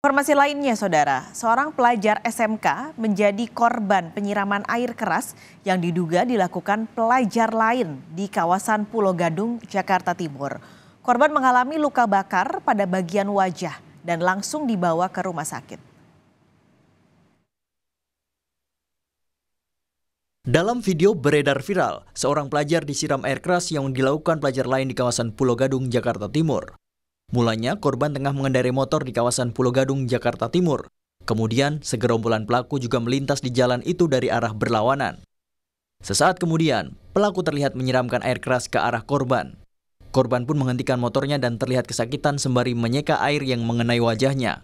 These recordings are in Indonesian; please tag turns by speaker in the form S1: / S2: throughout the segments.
S1: Informasi lainnya, Saudara, seorang pelajar SMK menjadi korban penyiraman air keras yang diduga dilakukan pelajar lain di kawasan Pulo Gadung, Jakarta Timur. Korban mengalami luka bakar pada bagian wajah dan langsung dibawa ke rumah sakit.
S2: Dalam video beredar viral, seorang pelajar disiram air keras yang dilakukan pelajar lain di kawasan Pulo Gadung, Jakarta Timur. Mulanya, korban tengah mengendarai motor di kawasan Pulo Gadung, Jakarta Timur. Kemudian, segerombolan pelaku juga melintas di jalan itu dari arah berlawanan. Sesaat kemudian, pelaku terlihat menyiramkan air keras ke arah korban. Korban pun menghentikan motornya dan terlihat kesakitan sembari menyeka air yang mengenai wajahnya.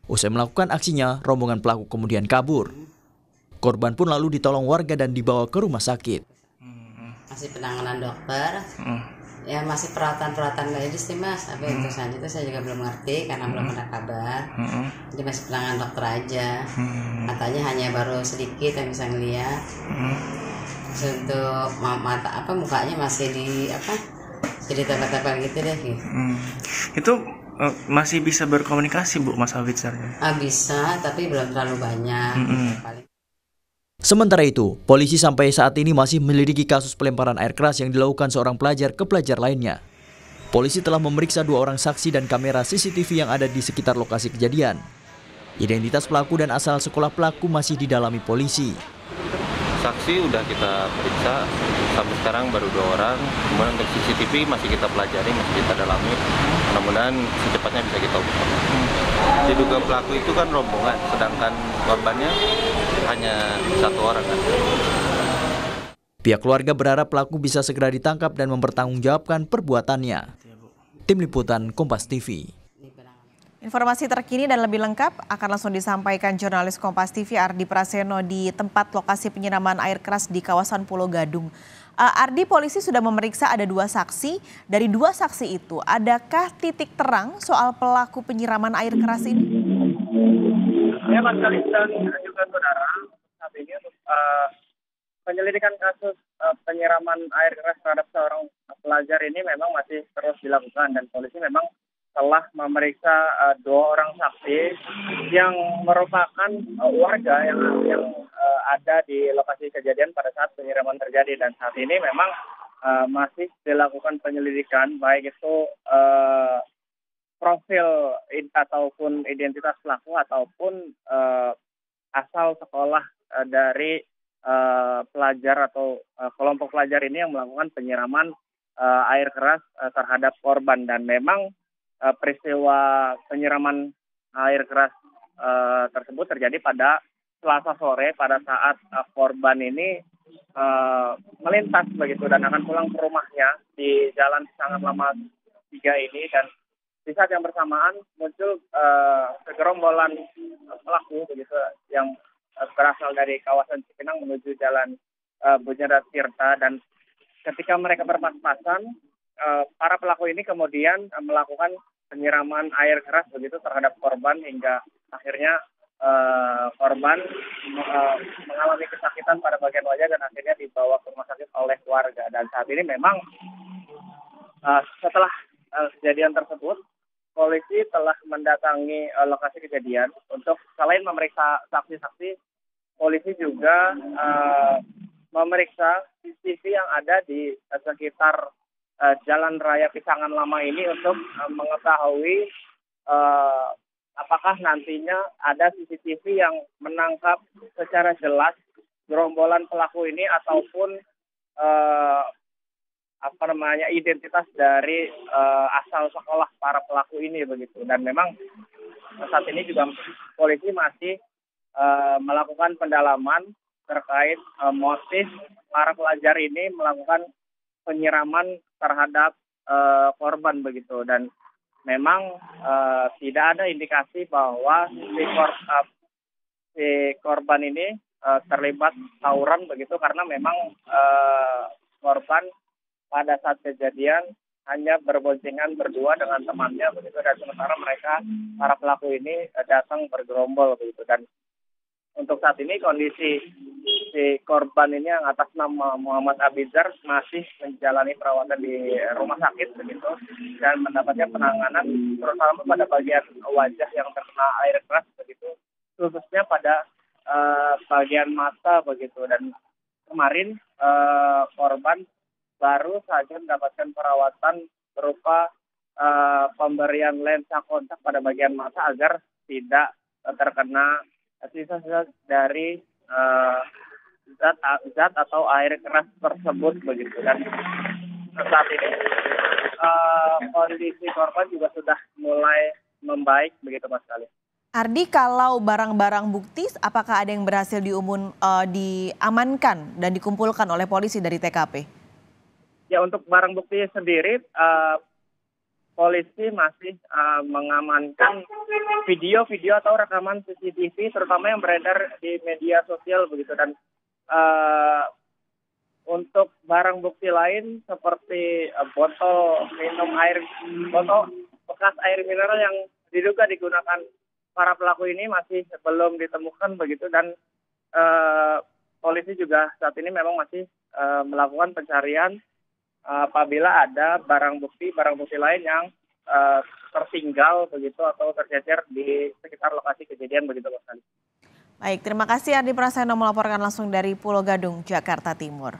S2: Usai melakukan aksinya, rombongan pelaku kemudian kabur. Korban pun lalu ditolong warga dan dibawa ke rumah sakit.
S3: Masih penanganan dokter. Ya masih perawatan medis sih mas, tapi untuk saat itu saya juga belum ngerti karena belum ada kabar. Jadi masih penanganan dokter aja. Katanya hanya baru sedikit yang bisa ngeliat. Untuk mukanya masih jadi tepal-tepal gitu deh.
S4: Itu masih bisa berkomunikasi Bu Mas Awitsar?
S3: Bisa, tapi belum terlalu banyak. Paling.
S2: Sementara itu, polisi sampai saat ini masih menyelidiki kasus pelemparan air keras yang dilakukan seorang pelajar ke pelajar lainnya. Polisi telah memeriksa 2 orang saksi dan kamera CCTV yang ada di sekitar lokasi kejadian. Identitas pelaku dan asal sekolah pelaku masih didalami polisi.
S5: Saksi udah kita periksa, sampai sekarang baru 2 orang. Kemudian untuk CCTV masih kita pelajari, masih kita dalami. Mudah-mudahan secepatnya bisa kita ungkap. Diduga pelaku itu kan rombongan, sedangkan korbannya hanya 1 orang kan.
S2: Pihak keluarga berharap pelaku bisa segera ditangkap dan mempertanggungjawabkan perbuatannya. Tim Liputan Kompas TV.
S1: Informasi terkini dan lebih lengkap akan langsung disampaikan jurnalis Kompas TV Ardi Praseno di tempat lokasi penyiraman air keras di kawasan Pulo Gadung. Ardi, polisi sudah memeriksa ada 2 saksi. Dari 2 saksi itu, adakah titik terang soal pelaku penyiraman air keras ini?
S6: Ya, Mas Kalis dan juga saudara, saat ini untuk penyelidikan kasus penyiraman air keras terhadap seorang pelajar ini memang masih terus dilakukan dan polisi memang telah memeriksa 2 orang saksi yang merupakan warga yang ada di lokasi kejadian pada saat penyiraman terjadi, dan saat ini memang masih dilakukan penyelidikan baik itu profil ataupun identitas pelaku ataupun asal sekolah dari pelajar atau kelompok pelajar ini yang melakukan penyiraman air keras terhadap korban. Dan memang peristiwa penyiraman air keras tersebut terjadi pada Selasa sore pada saat korban ini melintas begitu dan akan pulang ke rumahnya di Jalan Sangat Lama 3 ini, dan di saat yang bersamaan muncul segerombolan pelaku begitu yang berasal dari kawasan Cipinang menuju Jalan Bunyarat Tirta, dan ketika mereka berpas-pasan para pelaku ini kemudian melakukan penyiraman air keras begitu terhadap korban hingga akhirnya korban mengalami kesakitan pada bagian wajah dan akhirnya dibawa ke rumah sakit oleh warga. Dan saat ini memang setelah kejadian tersebut, polisi telah mendatangi lokasi kejadian untuk selain memeriksa saksi-saksi, polisi juga memeriksa CCTV yang ada di sekitar Jalan Raya Pisangan Lama ini untuk mengetahui apakah nantinya ada CCTV yang menangkap secara jelas gerombolan pelaku ini ataupun identitas dari asal sekolah para pelaku ini begitu. Dan memang saat ini juga polisi masih melakukan pendalaman terkait motif para pelajar ini melakukan penyiraman terhadap korban begitu. Dan memang tidak ada indikasi bahwa si korban ini terlibat tawuran begitu, karena memang korban pada saat kejadian hanya berboncengan berdua dengan temannya begitu, dan sementara mereka para pelaku ini datang bergerombol begitu. Dan untuk saat ini kondisi si korban ini yang atas nama Muhammad Abizar masih menjalani perawatan di rumah sakit begitu dan mendapatkan penanganan terutama pada bagian wajah yang terkena air keras begitu, khususnya pada bagian mata begitu. Dan kemarin korban baru saja mendapatkan perawatan berupa pemberian lensa kontak pada bagian mata agar tidak terkena sisa-sisa dari zat atau air keras tersebut begitu. Dan saat ini kondisi korban juga sudah mulai membaik begitu Mas Kali.
S1: Ardi, kalau barang-barang bukti, apakah ada yang berhasil diamankan dan dikumpulkan oleh polisi dari TKP?
S6: Ya, untuk barang bukti sendiri, polisi masih mengamankan video-video atau rekaman CCTV, terutama yang beredar di media sosial begitu. Dan untuk barang bukti lain seperti botol bekas air mineral yang diduga digunakan para pelaku ini masih belum ditemukan begitu. Dan polisi juga saat ini memang masih melakukan pencarian apabila ada barang bukti lain yang tertinggal begitu atau tercecer di sekitar lokasi kejadian begitu Mas.
S1: Baik, terima kasih Ardi Prasetyo melaporkan langsung dari Pulau Gadung, Jakarta Timur.